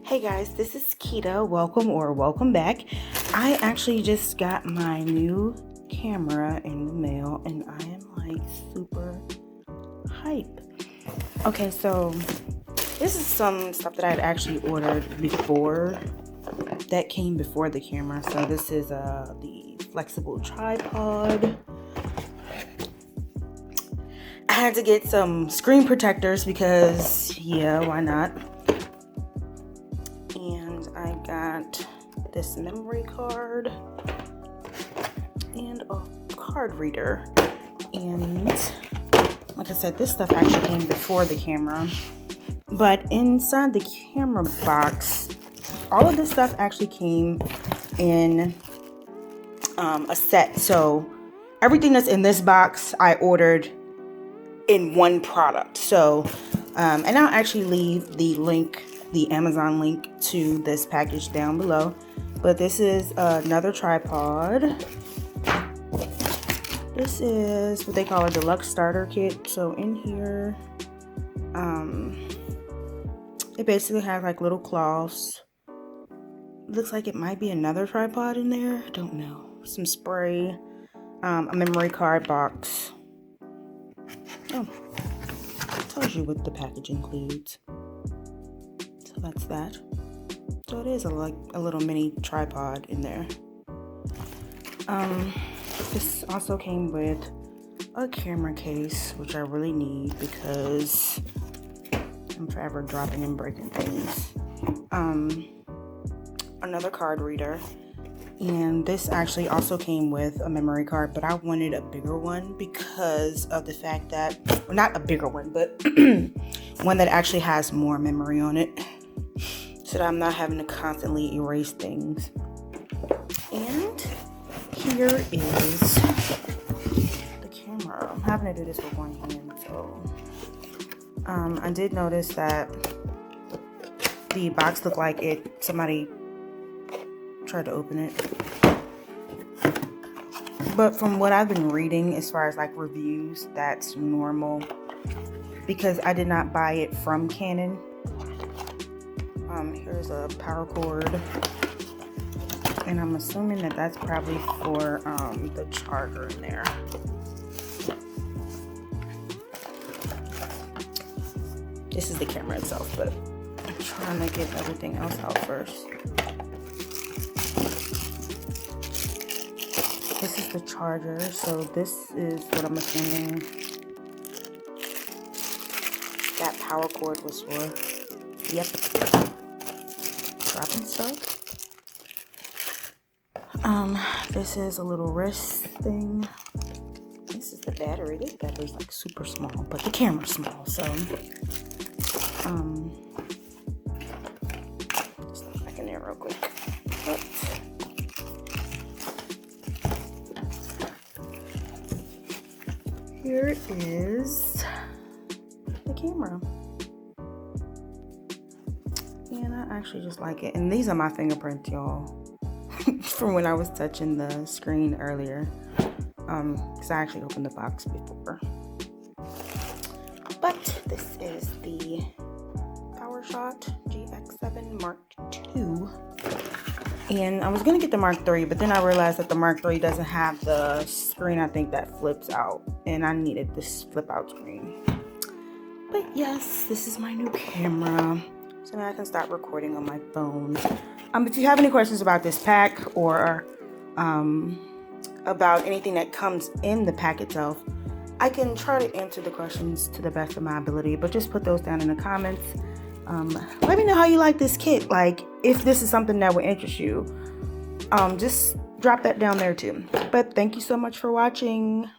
Hey guys, this is Kita. Welcome back. I actually just got my new camera in the mail and I am like super hype. Okay, so this is some stuff that I had actually ordered before that came before the camera. So this is the flexible tripod. I had to get some screen protectors because yeah, why not? And I got this memory card and a card reader. And like I said, this stuff actually came before the camera. But inside the camera box, all of this stuff actually came in a set. So everything that's in this box, I ordered in one product. So, and I'll actually leave the link, the Amazon link to this package down below. But this is another tripod. This is what they call a deluxe starter kit. So in here, it basically has like little cloths. Looks like it might be another tripod in there. I don't know. Some spray, a memory card box. Oh, it tells you what the package includes. So that's that. So it is like a little mini tripod in there. This also came with a camera case, which I really need because I'm forever dropping and breaking things. Another card reader. And this actually also came with a memory card, but I wanted a bigger one because of the fact that, well, not a bigger one, but one that actually has more memory on it, so that I'm not having to constantly erase things. And here is the camera. I'm having to do this with one hand, so I did notice that the box looked like somebody tried to open it. But from what I've been reading, as far as like reviews, that's normal because I did not buy it from Canon. Here's a power cord, and I'm assuming that that's probably for the charger in there. This is the camera itself, but I'm trying to get everything else out first. This is the charger, so this is what I'm assuming that power cord was for. Yep. Dropping stuff. This is a little wrist thing. This is the battery. This battery's like super small, but the camera's small, so just look back in there real quick. But here is the camera. And I actually just like it. And these are my fingerprints, y'all. From when I was touching the screen earlier. Because I actually opened the box before. But this is the PowerShot G7X Mark II. And I was going to get the Mark III, but then I realized that the Mark III doesn't have the screen, I think, that flips out. And I needed this flip out screen. But yes, this is my new camera. So now I can start recording on my phone. If you have any questions about this pack or about anything that comes in the pack itself, I can try to answer the questions to the best of my ability, but just put those down in the comments. Let me know how you like this kit. Like, if this is something that would interest you, just drop that down there too. But thank you so much for watching.